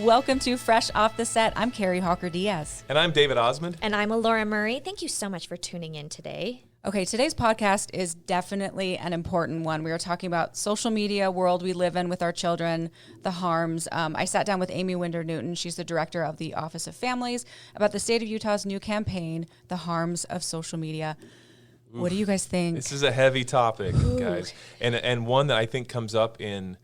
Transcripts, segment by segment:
Welcome to Fresh Off the Set. I'm Carrie Hawker Diaz. And I'm David Osmond. And I'm Laura Murray. Thank you so much for tuning in today. Okay, today's podcast is definitely an important one. We are talking about social media world we live in with our children, the harms. I sat down with Amy Winder Newton. She's the director of the Office of Families about the state of Utah's new campaign, The Harms of Social Media. Oof. What do you guys think? This is a heavy topic, guys, and one that I think comes up in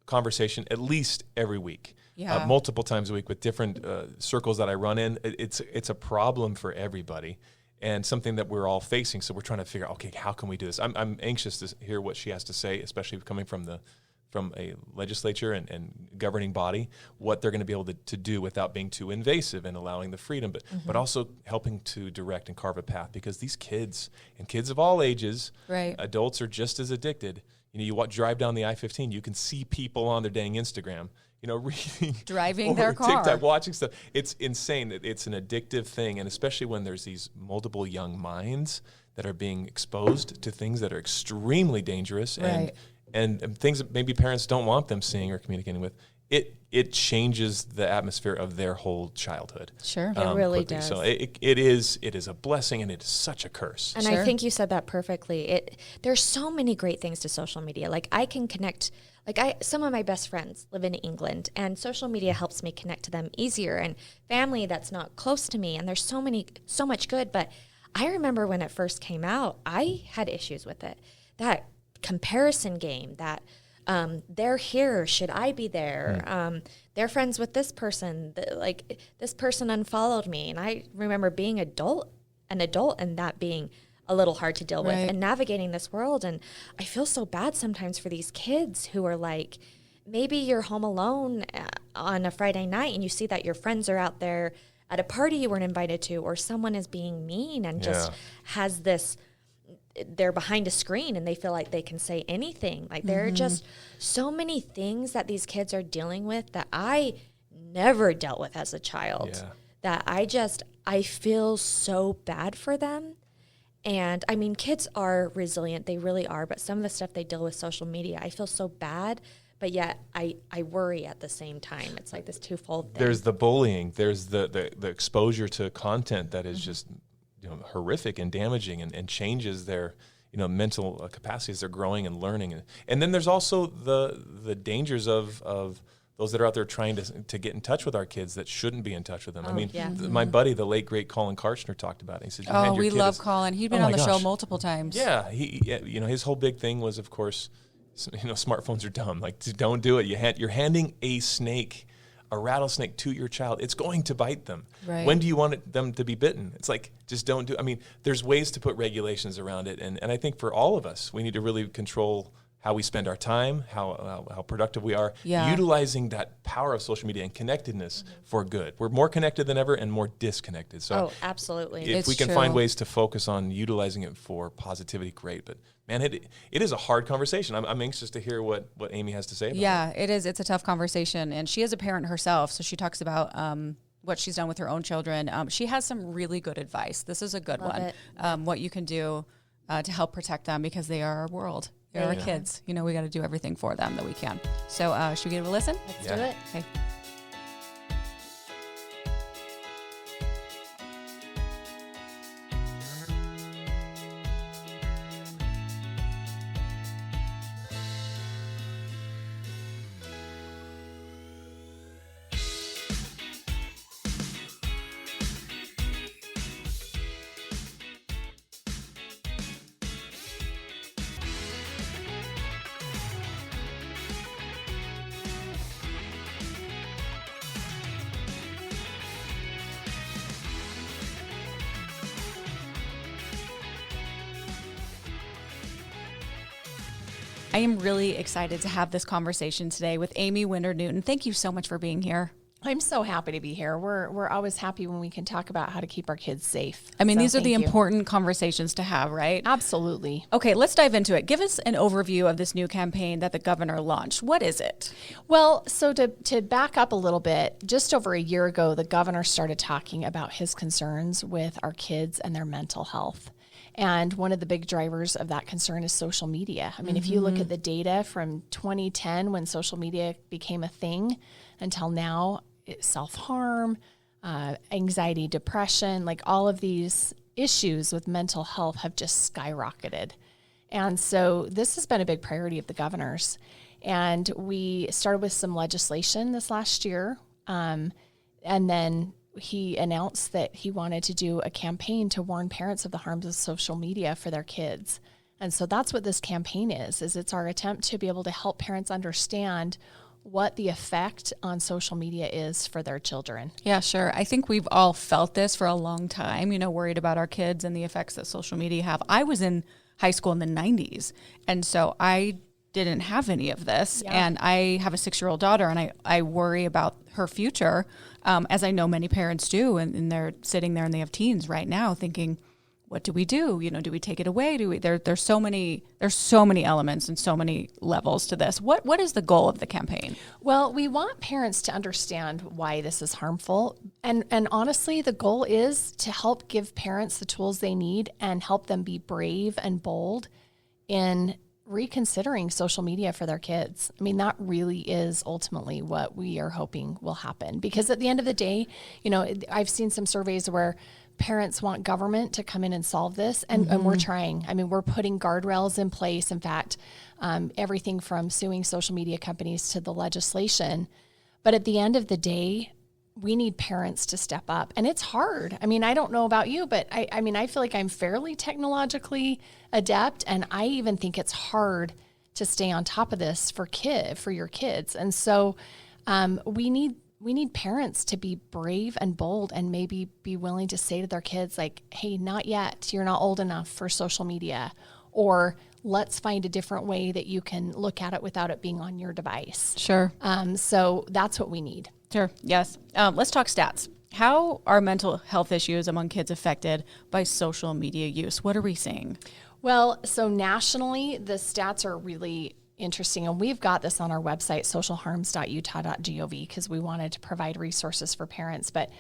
conversation at least every week. Yeah. Multiple times a week with different circles that I run in. It's a problem for everybody and something that we're all facing. So we're trying to figure out, okay, how can we do this? I'm anxious to hear what she has to say, especially coming from a legislature and governing body, what they're going to be able to do without being too invasive and allowing the freedom, but also helping to direct and carve a path, because these kids and kids of all ages, right. Adults are just as addicted. You drive down the I-15, you can see people on their dang Instagram, reading, driving their car, TikTok, watching stuff. It's insane. It's an addictive thing, and especially when there's these multiple young minds that are being exposed to things that are extremely dangerous, right. and things that maybe parents don't want them seeing or communicating with. It changes the atmosphere of their whole childhood. Sure, it really quickly. does. So it is a blessing, and it is such a curse. And sure. I think you said that perfectly. There's so many great things to social media. Like I can connect. Some of my best friends live in England, and social media helps me connect to them easier, and family that's not close to me. And there's so much good. But I remember when it first came out, I had issues with it. That comparison game, that they're here, should I be there? They're friends with this person. This person unfollowed me, and I remember being an adult, and that being a little hard to deal with, and navigating this world. And I feel so bad sometimes for these kids who are like, maybe you're home alone on a Friday night and you see that your friends are out there at a party you weren't invited to, or someone is being mean and just has this, they're behind a screen and they feel like they can say anything. Like there are just so many things that these kids are dealing with that I never dealt with as a child, that I feel so bad for them. And I mean, kids are resilient, they really are, but some of the stuff they deal with social media, I feel so bad, but yet I worry at the same time. It's like this twofold thing. There's the bullying, there's the exposure to content that is just horrific and damaging, and changes their mental capacities. They're growing and learning, and then there's also the dangers of those that are out there trying to get in touch with our kids that shouldn't be in touch with them. My buddy, the late great Colin Karchner, talked about it. He said, we love Colin. He'd been on the show multiple times. Yeah, his whole big thing was, of course, smartphones are dumb. Like, don't do it. You're handing a rattlesnake to your child. It's going to bite them. Right. When do you want them to be bitten? It's like, just don't do. I mean, there's ways to put regulations around it, and I think for all of us, we need to really control how we spend our time, how productive we are, utilizing that power of social media and connectedness for good. We're more connected than ever and more disconnected. So absolutely. If we can find ways to focus on utilizing it for positivity, great. But man, it is a hard conversation. I'm anxious to hear what Amy has to say about it. Yeah, it is. It's a tough conversation. And she is a parent herself, so she talks about what she's done with her own children. She has some really good advice. This is a good one. What you can do to help protect them, because they are our world. They're our kids. We got to do everything for them that we can. So should we give it a listen? Let's do it. Okay. I am really excited to have this conversation today with Amy Winder Newton. Thank you so much for being here. I'm so happy to be here. We're always happy when we can talk about how to keep our kids safe. I mean, these are the important conversations to have, right? Absolutely. Okay, let's dive into it. Give us an overview of this new campaign that the governor launched. What is it? Well, so to back up a little bit, just over a year ago, the governor started talking about his concerns with our kids and their mental health. And one of the big drivers of that concern is social media. I mean, if you look at the data from 2010, when social media became a thing, until now, self-harm, anxiety, depression, like all of these issues with mental health have just skyrocketed. And so this has been a big priority of the governor's. And we started with some legislation this last year. And then he announced that he wanted to do a campaign to warn parents of the harms of social media for their kids. And so that's what this campaign is it's our attempt to be able to help parents understand what the effect on social media is for their children. Yeah, sure. I think we've all felt this for a long time, worried about our kids and the effects that social media have. I was in high school in the 90s, and so I didn't have any of this. Yeah. And I have a 6-year-old daughter, and I worry about her future, as I know many parents do, and they're sitting there and they have teens right now thinking, what do we do? Do we take it away? There's so many elements and so many levels to this. What is the goal of the campaign? Well, we want parents to understand why this is harmful. And honestly, the goal is to help give parents the tools they need and help them be brave and bold in reconsidering social media for their kids. I mean, that really is ultimately what we are hoping will happen. Because at the end of the day, I've seen some surveys where parents want government to come in and solve this, and we're trying. I mean, we're putting guardrails in place. In fact, everything from suing social media companies to the legislation. But at the end of the day, we need parents to step up. And it's hard. I mean, I don't know about you, but I feel like I'm fairly technologically adept, and I even think it's hard to stay on top of this for your kids. And so we need parents to be brave and bold and maybe be willing to say to their kids, like, hey, not yet. You're not old enough for social media. Or let's find a different way that you can look at it without it being on your device. Sure. So that's what we need. Sure. Yes. Let's talk stats. How are mental health issues among kids affected by social media use? What are we seeing? Well, so nationally, the stats are really interesting. And we've got this on our website, socialharms.utah.gov, because we wanted to provide resources for parents. But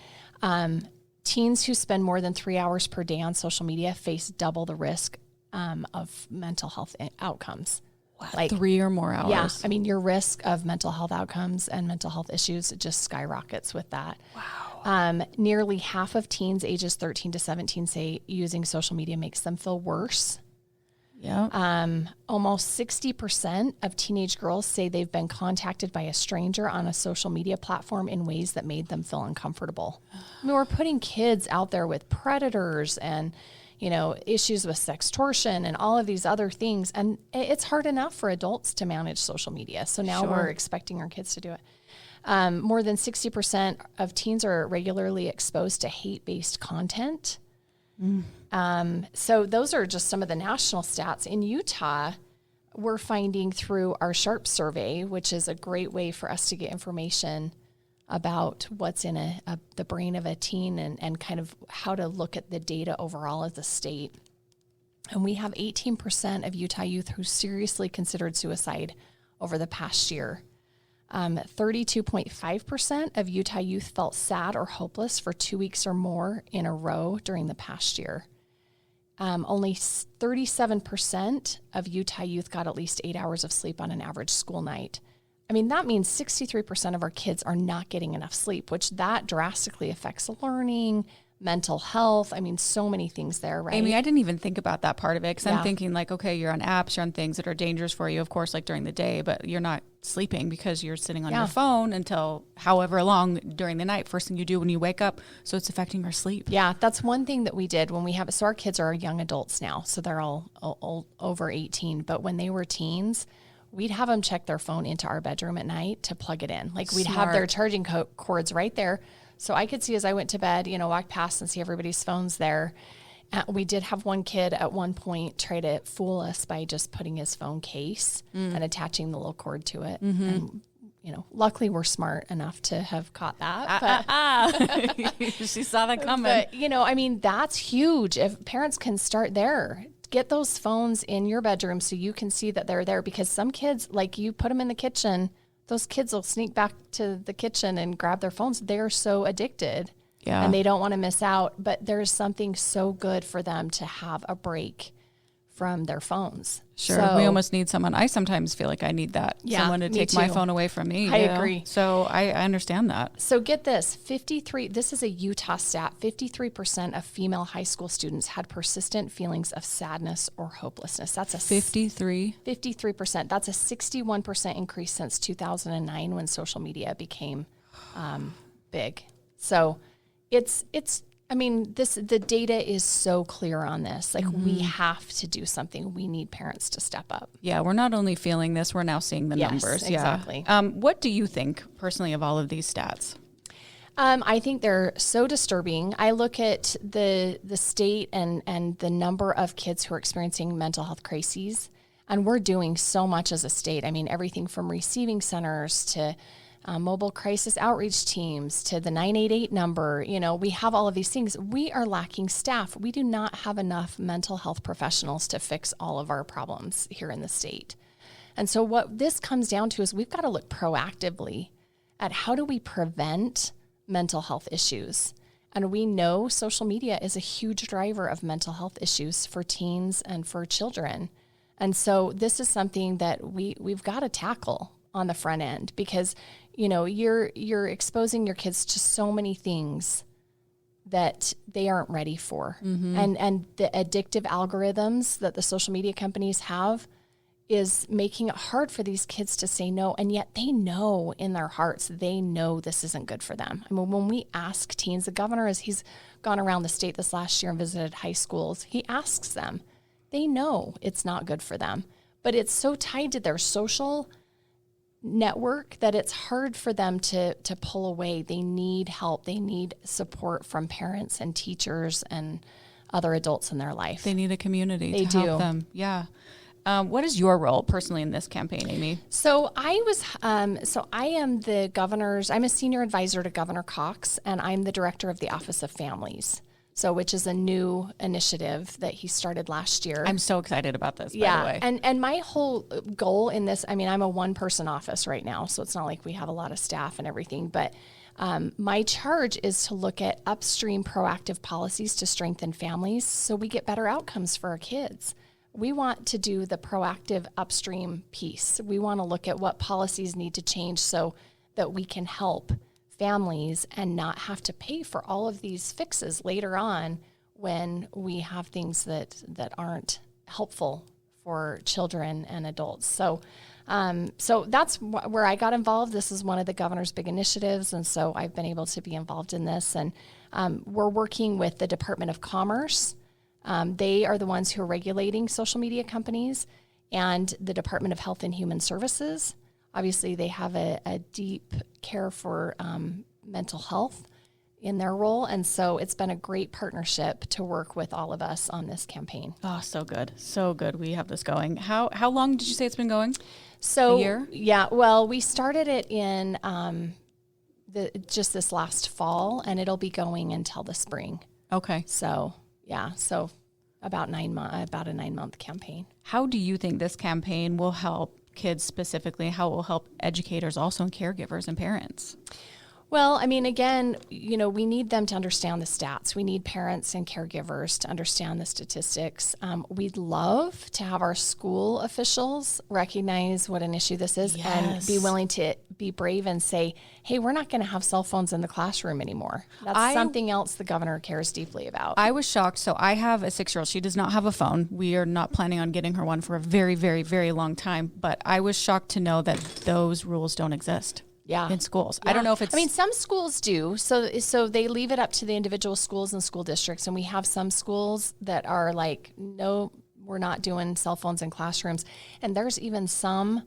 teens who spend more than 3 hours per day on social media face double the risk of mental health outcomes. Wow. Like 3 or more hours. Yeah. I mean, your risk of mental health outcomes and mental health issues just skyrockets with that. Wow. Nearly half of teens ages 13 to 17 say using social media makes them feel worse. Yeah. Almost 60% of teenage girls say they've been contacted by a stranger on a social media platform in ways that made them feel uncomfortable. I mean, we're putting kids out there with predators and, issues with sextortion and all of these other things. And it's hard enough for adults to manage social media. So now we're expecting our kids to do it. More than 60% of teens are regularly exposed to hate-based content. So those are just some of the national stats. In Utah, we're finding through our SHARP survey, which is a great way for us to get information about what's in the brain of a teen and kind of how to look at the data overall as a state. And we have 18% of Utah youth who seriously considered suicide over the past year. 32.5% of Utah youth felt sad or hopeless for 2 weeks or more in a row during the past year. Only 37% of Utah youth got at least 8 hours of sleep on an average school night. I mean, that means 63% of our kids are not getting enough sleep, which that drastically affects learning, mental health. I mean, so many things there, right? Amy, I didn't even think about that part of it because I'm thinking like, okay, you're on apps, you're on things that are dangerous for you, of course, like during the day, but you're not sleeping because you're sitting on your phone until however long during the night, first thing you do when you wake up. So it's affecting our sleep. Yeah, that's one thing that we did when we have, so our kids are young adults now, so they're all over 18, but when they were teens, we'd have them check their phone into our bedroom at night to plug it in. Like we'd have their charging cords right there. So I could see as I went to bed, walk past and see everybody's phones there. We did have one kid at one point try to fool us by just putting his phone case and attaching the little cord to it. Mm-hmm. And, luckily we're smart enough to have caught that. She saw that coming. But, that's huge. If parents can start there, get those phones in your bedroom so you can see that they're there, because some kids, like you put them in the kitchen, those kids will sneak back to the kitchen and grab their phones. They're so addicted and they don't want to miss out. But there's something so good for them to have a break from their phones. Sure. So, We almost need someone. I sometimes feel like I need that. Yeah, Someone to me take my too. phone away from me. I you know? agree. So I understand that. So get this, 53, this is a Utah stat, 53% of female high school students had persistent feelings of sadness or hopelessness. That's a 53. 53%. That's a 61% increase since 2009 when social media became big. So the data is so clear on this. Like we have to do something. We need parents to step up. Yeah, we're not only feeling this, we're now seeing the Yes, numbers. exactly. Yeah. What do you think personally of all of these stats? I think they're so disturbing. I look at the state and the number of kids who are experiencing mental health crises, and we're doing so much as a state. I mean, everything from receiving centers to mobile crisis outreach teams to the 988 number. You know, we have all of these things. We are lacking staff. We do not have enough mental health professionals to fix all of our problems here in the state. And so what this comes down to is we've got to look proactively at how do we prevent mental health issues. And we know social media is a huge driver of mental health issues for teens and for children. And so this is something that we've got to tackle on the front end, because you know you're exposing your kids to so many things that they aren't ready for. And the addictive algorithms that the social media companies have is making it hard for these kids to say no. And yet they know in their hearts, they know this isn't good for them. I mean, when we ask teens, the governor, as he's gone around the state this last year and visited high schools, he asks them, they know it's not good for them, but it's so tied to their social network that it's hard for them to pull away. They need help. They need support from parents and teachers and other adults in their life. They need a community They to help do. them. Yeah. What is your role personally in this campaign, Amy? So I am the governor's, I'm a senior advisor to Governor Cox, and I'm the director of the Office of Families. So, which is a new initiative that he started last year. I'm so excited about this, by the way. And my whole goal in this, I mean, I'm a one-person office right now, so it's not like we have a lot of staff and everything, but my charge is to look at upstream proactive policies to strengthen families so we get better outcomes for our kids. We want to do the proactive upstream piece. We want to look at what policies need to change so that we can help families and not have to pay for all of these fixes later on when we have things that aren't helpful for children and adults. So that's where I got involved. This is one of the governor's big initiatives, and so I've been able to be involved in this. And we're working with the Department of Commerce. They are the ones who are regulating social media companies, and the Department of Health and Human Services. Obviously, they have a deep care for mental health in their role. And so it's been a great partnership to work with all of us on this campaign. Oh, so good. So good. We have this going. How long did you say it's been going? So, A year? Yeah, well, we started it in just this last fall, and it'll be going until the spring. Okay. So, yeah, so about a 9-month campaign. How do you think this campaign will help kids specifically? How it will help educators also and caregivers and parents? Well, I mean, again, you know, we need them to understand the stats. We need parents and caregivers to understand the statistics. We'd love to have our school officials recognize what an issue this is and be willing to be brave and say, hey, we're not going to have cell phones in the classroom anymore. That's something else the governor cares deeply about. I was shocked. So I have a 6-year-old. She does not have a phone. We are not planning on getting her one for a very, very, very long time. But I was shocked to know that those rules don't exist. Yeah. In schools. I don't know if it's... I mean, some schools do. So they leave it up to the individual schools and school districts. And we have some schools that are like, no, we're not doing cell phones in classrooms. And there's even some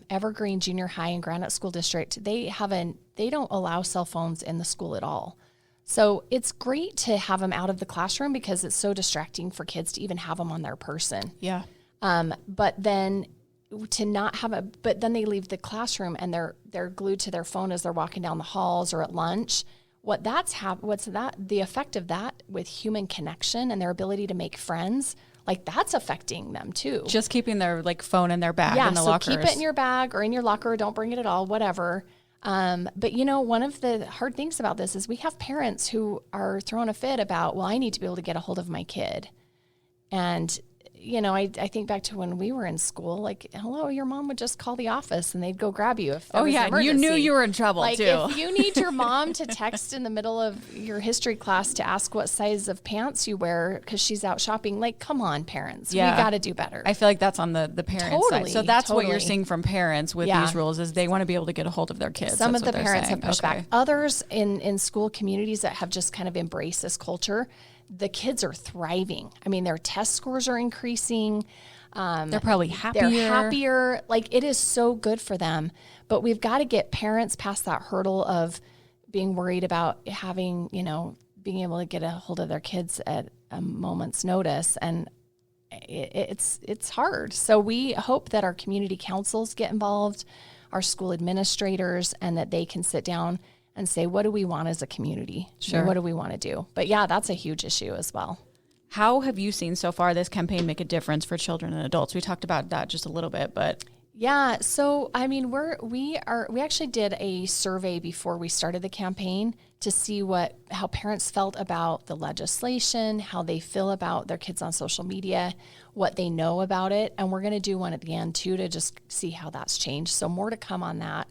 Evergreen Junior High and Granite School District, they don't allow cell phones in the school at all. So it's great to have them out of the classroom because it's so distracting for kids to even have them on their person. Yeah. But then to not have but then they leave the classroom and they're glued to their phone as they're walking down the halls or at lunch. The effect of that with human connection and their ability to make friends, like that's affecting them too. Just keeping their phone in their bag in the lockers. Keep it in your bag or in your locker. Don't bring it at all, whatever. But you know, one of the hard things about this is we have parents who are throwing a fit about, well, I need to be able to get a hold of my kid. And I think back to when we were in school, like, hello, your mom would just call the office and they'd go grab you. If there was an you knew emergency. you were in trouble Like, too. if you need your mom to text in the middle of your history class to ask what size of pants you wear because she's out shopping, like, come on, parents. Yeah. We got to do better. I feel like that's on the parents' side. Totally, So that's what you're totally. seeing from parents with Yeah. these rules is they want to be able to get a hold of their kids. Some That's of what the they're parents saying. have pushed back. Others in school communities that have just kind of embraced this culture, the kids are thriving. I mean, their test scores are increasing. They're probably happier. They're happier. Like, it is so good for them. But we've got to get parents past that hurdle of being worried about having, being able to get a hold of their kids at a moment's notice. And it's hard. So we hope that our community councils get involved, our school administrators, and that they can sit down and say, what do we want as a community? Sure. What do we want to do? But yeah, that's a huge issue as well. How have you seen so far this campaign make a difference for children and adults? We talked about that just a little bit, but Yeah, so I mean, we actually did a survey before we started the campaign to see how parents felt about the legislation, how they feel about their kids on social media, what they know about it, and we're going to do one at the end too to just see how that's changed. So more to come on that.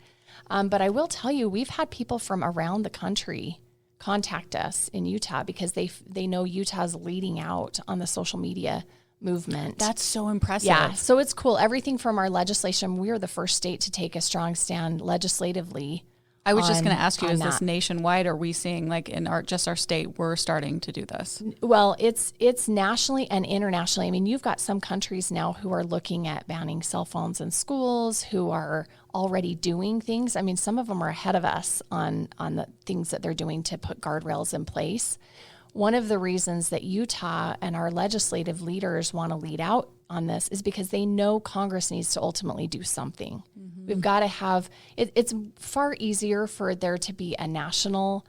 But I will tell you, we've had people from around the country contact us in Utah because they know Utah's leading out on the social media movement. that's so impressive. Yeah, so it's cool. Everything from our legislation, we are the first state to take a strong stand legislatively. I was just going to ask you, on is this that. nationwide? Or are we seeing like in our state, we're starting to do this? Well, it's nationally and internationally. I mean, you've got some countries now who are looking at banning cell phones in schools, who are already doing things. I mean, some of them are ahead of us on the things that they're doing to put guardrails in place. One of the reasons that Utah and our legislative leaders want to lead out on this is because they know Congress needs to ultimately do something. Mm-hmm. We've got to have it's far easier for there to be a national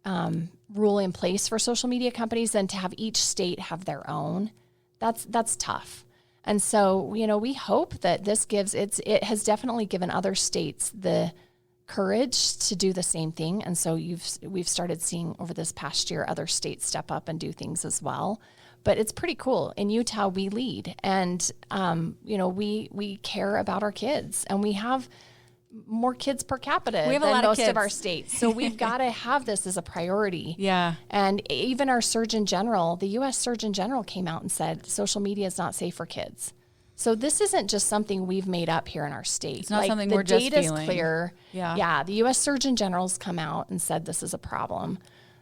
rule in place for social media companies than to have each state have their own. That's tough. And so, we hope that this it has definitely given other states the courage to do the same thing. And so we've started seeing over this past year other states step up and do things as well. But it's pretty cool. In Utah, we lead, and we care about our kids, and we have more kids per capita We have a than lot of most kids. of our states. So we've got to have this as a priority. Yeah. And even our Surgeon General, the U.S. Surgeon General came out and said social media is not safe for kids. So this isn't just something we've made up here in our state. It's not something we're just data's feeling. clear. Yeah. The U.S. Surgeon General's come out and said this is a problem.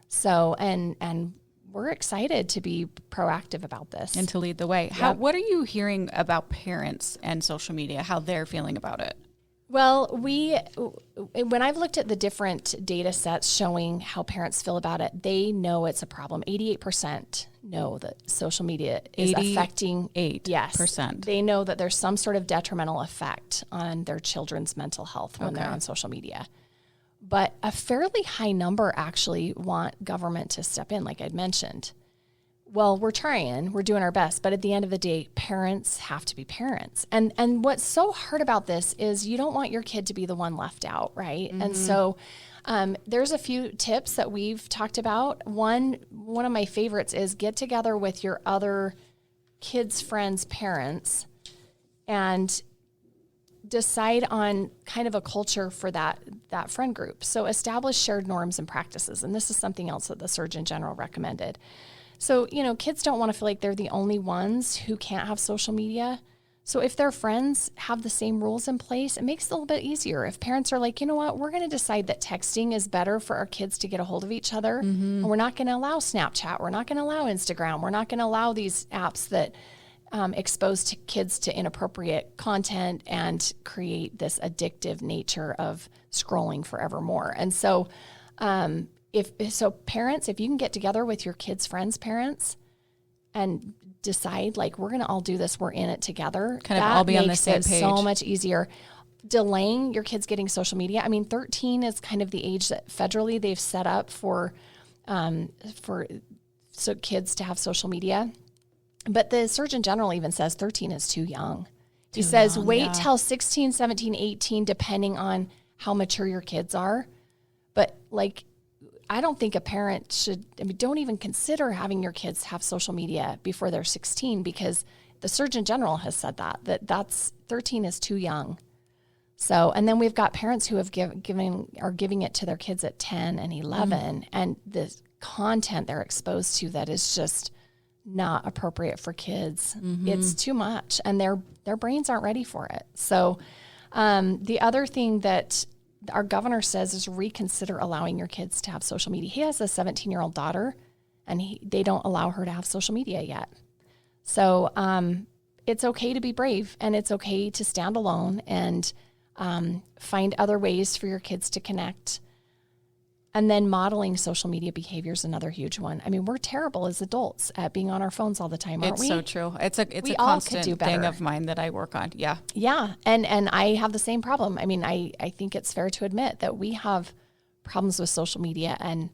So, and we're excited to be proactive about this. And to lead the way. What are you hearing about parents and social media, how they're feeling about it? Well, when I've looked at the different data sets showing how parents feel about it, they know it's a problem. 88% know that social media is affecting 8%. Yes, they know that there's some sort of detrimental effect on their children's mental health when they're on social media. But a fairly high number actually want government to step in, like I'd mentioned. Well, we're doing our best, but at the end of the day, parents have to be parents. And what's so hard about this is you don't want your kid to be the one left out, right? Mm-hmm. And so there's a few tips that we've talked about. One of my favorites is get together with your other kids' friends' parents and decide on kind of a culture for that friend group. So establish shared norms and practices. And this is something else that the Surgeon General recommended. So, kids don't want to feel like they're the only ones who can't have social media. So if their friends have the same rules in place, it makes it a little bit easier. If parents are like, you know what, we're going to decide that texting is better for our kids to get a hold of each other. Mm-hmm. And we're not going to allow Snapchat. We're not going to allow Instagram. We're not going to allow these apps that expose kids to inappropriate content and create this addictive nature of scrolling forevermore. And so, parents, if you can get together with your kids' friends' parents and decide, like, we're going to all do this, we're in it together. Kind of all be on the same makes it page. so much easier. Delaying your kids getting social media. I mean, 13 is kind of the age that federally they've set up for kids to have social media. But the Surgeon General even says 13 is too young. He says, wait till 16, 17, 18, depending on how mature your kids are. But I don't think a parent should, don't even consider having your kids have social media before they're 16 because the Surgeon General has said that's 13 is too young. So, and then we've got parents who have are giving it to their kids at 10 and 11, and the content they're exposed to that is just not appropriate for kids. It's too much, and their brains aren't ready for it. So, the other thing that our governor says is reconsider allowing your kids to have social media. He has a 17-year-old daughter, and they don't allow her to have social media yet. So it's okay to be brave, and it's okay to stand alone and find other ways for your kids to connect. And then modeling social media behavior is another huge one. I mean, we're terrible as adults at being on our phones all the time, aren't we? It's so true. It's a all could do constant better. thing of mine that I work on. Yeah. Yeah. And I have the same problem. I mean, I think it's fair to admit that we have problems with social media and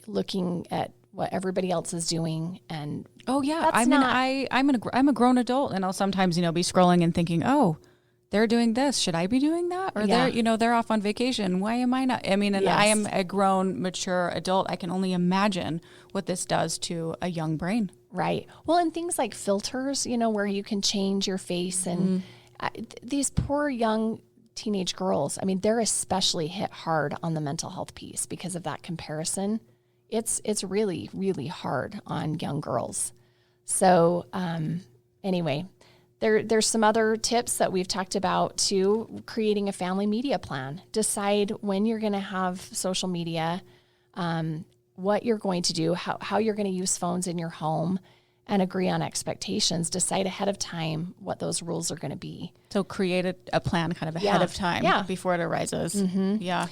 looking at what everybody else is doing. And Oh yeah. I'm a grown adult, and I'll sometimes, be scrolling and thinking, oh, they're doing this. Should I be doing that? Or they're off on vacation. Why am I not? I mean, and I am a grown, mature adult. I can only imagine what this does to a young brain. Right. Well, and things like filters, where you can change your face, and these poor young teenage girls, I mean, they're especially hit hard on the mental health piece because of that comparison. It's really, really hard on young girls. So anyway, there's some other tips that we've talked about too, creating a family media plan. Decide when you're going to have social media, what you're going to do, how you're going to use phones in your home, and agree on expectations. Decide ahead of time what those rules are going to be. So create a plan kind of ahead of time before it arises. Yeah.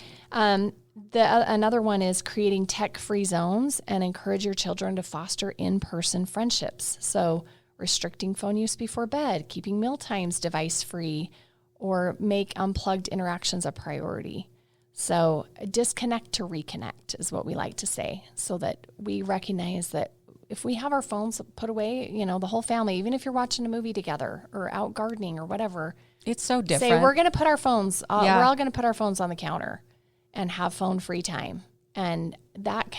Another one is creating tech-free zones and encourage your children to foster in-person friendships. So restricting phone use before bed, keeping meal times device-free, or make unplugged interactions a priority. So disconnect to reconnect is what we like to say, so that we recognize that if we have our phones put away, the whole family, even if you're watching a movie together or out gardening or whatever, it's so different. Say we're going to put our phones, we're all going to put our phones on the counter and have phone-free time. And that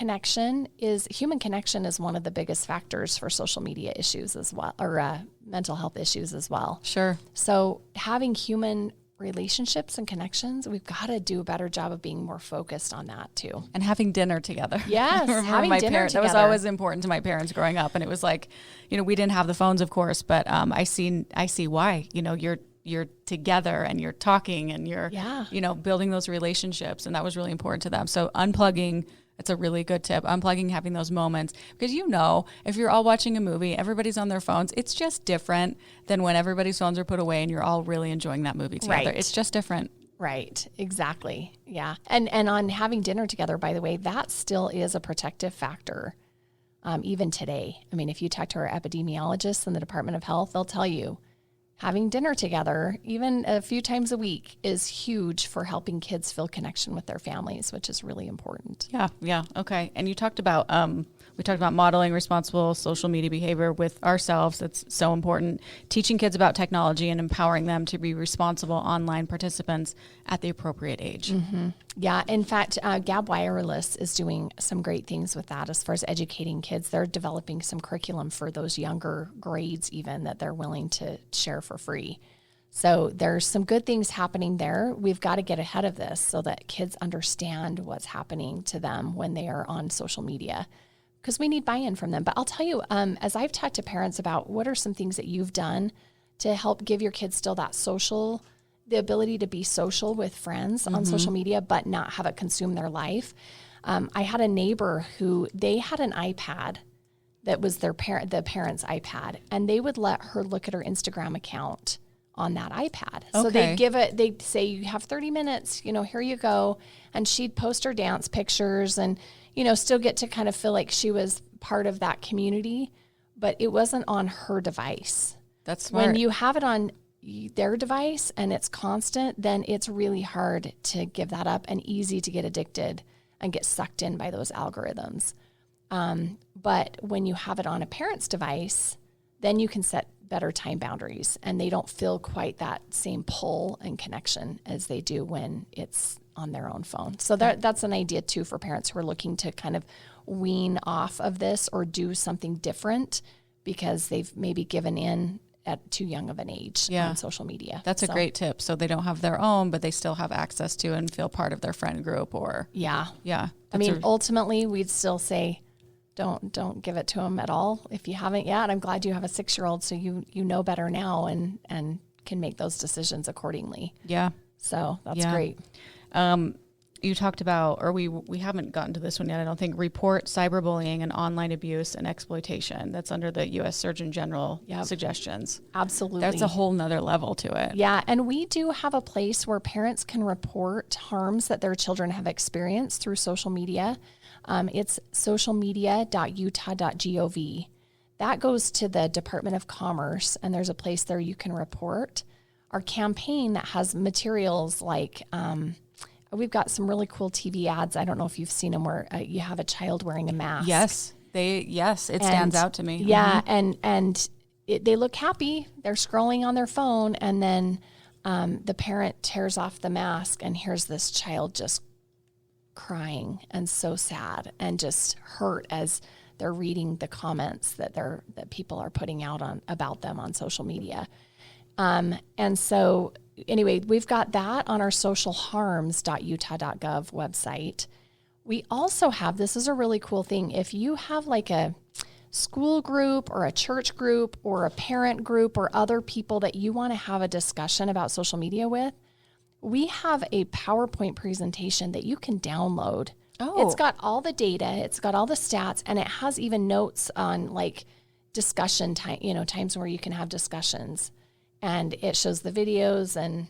human connection is one of the biggest factors for social media issues as well, or mental health issues as well. Sure. So having human relationships and connections, we've got to do a better job of being more focused on that too. And having dinner together. Yes, having dinner together. That was always important to my parents growing up. And it was like, we didn't have the phones, of course, but I see why. You're together and you're talking and you're, building those relationships. And that was really important to them. So unplugging, it's a really good tip. Unplugging, having those moments. Because if you're all watching a movie, everybody's on their phones. It's just different than when everybody's phones are put away and you're all really enjoying that movie together. Right. It's just different. Right. Exactly. Yeah. And on having dinner together, by the way, that still is a protective factor. Even today. I mean, if you talk to our epidemiologists in the Department of Health, they'll tell you having dinner together, even a few times a week, is huge for helping kids feel connection with their families, which is really important. Yeah. Yeah. Okay. And you talked about, modeling responsible social media behavior with ourselves. That's so important. Teaching kids about technology and empowering them to be responsible online participants at the appropriate age. Mm-hmm. Yeah. In fact, Gab Wireless is doing some great things with that as far as educating kids. They're developing some curriculum for those younger grades even that they're willing to share for free. So there's some good things happening there. We've got to get ahead of this so that kids understand what's happening to them when they are on social media, because we need buy-in from them. But I'll tell you, as I've talked to parents about what are some things that you've done to help give your kids still that the ability to be social with friends on social media, but not have it consume their life. I had a neighbor who they had an iPad that was the parent's iPad, and they would let her look at her Instagram account on that iPad. So they'd say, you have 30 minutes, here you go. And she'd post her dance pictures and, still get to kind of feel like she was part of that community, but it wasn't on her device. That's smart. When you have it on their device and it's constant, then it's really hard to give that up and easy to get addicted and get sucked in by those algorithms. But when you have it on a parent's device, then you can set better time boundaries and they don't feel quite that same pull and connection as they do when it's on their own phone. So that's an idea too for parents who are looking to kind of wean off of this or do something different because they've maybe given in at too young of an age on social media. That's a great tip. So they don't have their own, but they still have access to and feel part of their friend group or. Yeah. I That's mean, ultimately we'd still say, don't give it to them at all. If you haven't yet, I'm glad you have a 6-year-old. So you know better now and can make those decisions accordingly. Yeah. So that's great. You talked about, or we haven't gotten to this one yet, I don't think, report cyberbullying and online abuse and exploitation. That's under the U.S. Surgeon General suggestions. Absolutely. That's a whole nother level to it. Yeah. And we do have a place where parents can report harms that their children have experienced through social media. It's socialmedia.utah.gov. That goes to the Department of Commerce, and there's a place there you can report. Our campaign that has materials like, we've got some really cool TV ads. I don't know if you've seen them where you have a child wearing a mask. Yes, it stands out to me. Yeah, and they look happy. They're scrolling on their phone, and then the parent tears off the mask, and here's this child just crying and so sad and just hurt as they're reading the comments that people are putting out about them on social media. And so anyway, we've got that on our socialharms.utah.gov website. We also have, this is a really cool thing. If you have like a school group or a church group or a parent group or other people that you want to have a discussion about social media with, we have a PowerPoint presentation that you can download. Oh. It's got all the data, it's got all the stats, and it has even notes on like discussion time, times where you can have discussions. And it shows the videos, and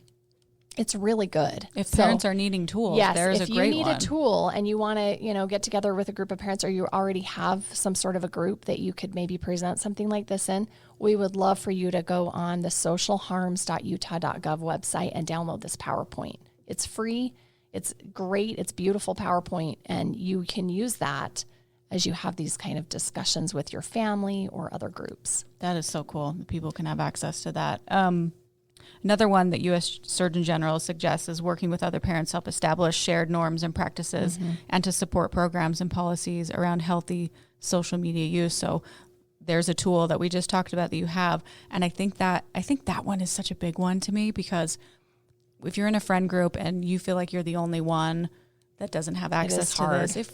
it's really good. If parents are needing tools, yes, there's a great one. If you need a tool and you want to, get together with a group of parents, or you already have some sort of a group that you could maybe present something like this in, we would love for you to go on the socialharms.utah.gov website and download this PowerPoint. It's free. It's great. It's beautiful PowerPoint, and you can use that as you have these kind of discussions with your family or other groups. That is so cool. People can have access to that. Another one that U.S. Surgeon General suggests is working with other parents to help establish shared norms and practices and to support programs and policies around healthy social media use. So there's a tool that we just talked about that you have. And I think that one is such a big one to me, because if you're in a friend group and you feel like you're the only one that doesn't have access to this, you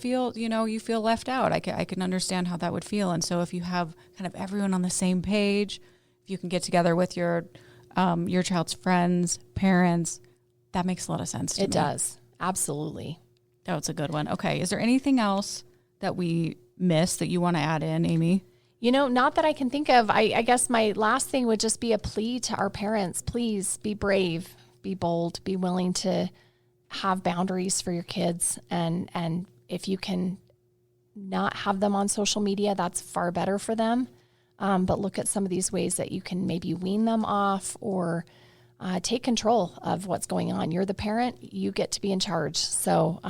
feel left out. I can understand how that would feel. And so if you have kind of everyone on the same page, if you can get together with your child's friends, parents, that makes a lot of sense to me. It does. Absolutely. That's a good one. Okay. Is there anything else that we missed that you want to add in, Amy? Not that I can think of. I guess my last thing would just be a plea to our parents. Please be brave, be bold, be willing to have boundaries for your kids. And if you can not have them on social media, that's far better for them. But look at some of these ways that you can maybe wean them off or take control of what's going on. You're the parent, you get to be in charge. So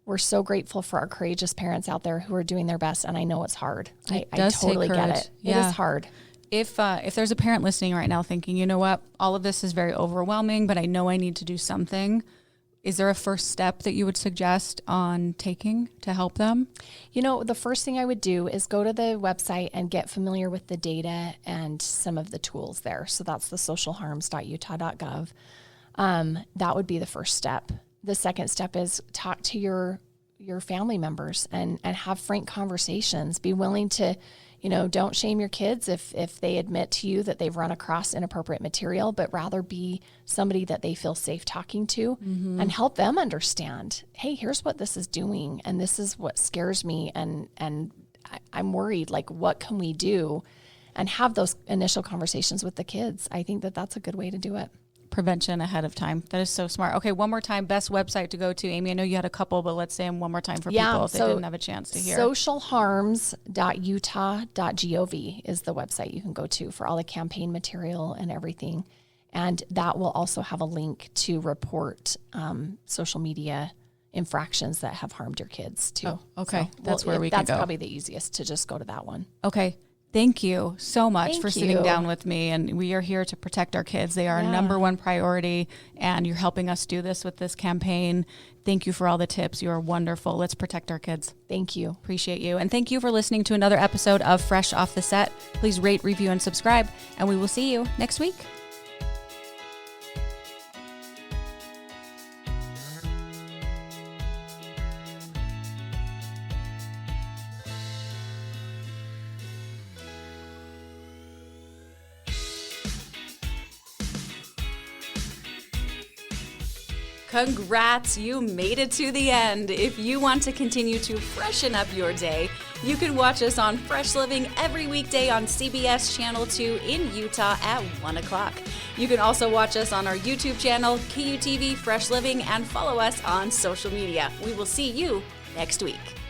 we're so grateful for our courageous parents out there who are doing their best. And I know it's hard. I totally get it. Yeah. It is hard. If there's a parent listening right now thinking, you know what, all of this is very overwhelming, but I know I need to do something, is there a first step that you would suggest on taking to help them? The first thing I would do is go to the website and get familiar with the data and some of the tools there. So that's the socialharms.utah.gov. That would be the first step. The second step is talk to your family members and have frank conversations. Be willing to, don't shame your kids if they admit to you that they've run across inappropriate material, but rather be somebody that they feel safe talking to and help them understand, hey, here's what this is doing, and this is what scares me, and I'm worried, like, what can we do? And have those initial conversations with the kids. I think that that's a good way to do it. Prevention ahead of time. That is so smart. Okay, one more time, best website to go to. Amy, I know you had a couple, but let's say them one more time for people if they didn't have a chance to hear. Socialharms.utah.gov is the website you can go to for all the campaign material and everything. And that will also have a link to report social media infractions that have harmed your kids too. Oh, okay. So, that's where we can go. That's probably the easiest, to just go to that one. Okay. Thank you so much Thank for sitting you. down with me. And we are here to protect our kids. They are our number one priority. And you're helping us do this with this campaign. Thank you for all the tips. You are wonderful. Let's protect our kids. Thank you. Appreciate you. And thank you for listening to another episode of Fresh Off the Set. Please rate, review, and subscribe. And we will see you next week. Congrats, you made it to the end. If you want to continue to freshen up your day, you can watch us on Fresh Living every weekday on CBS Channel 2 in Utah at 1 o'clock. You can also watch us on our YouTube channel, KUTV Fresh Living, and follow us on social media. We will see you next week.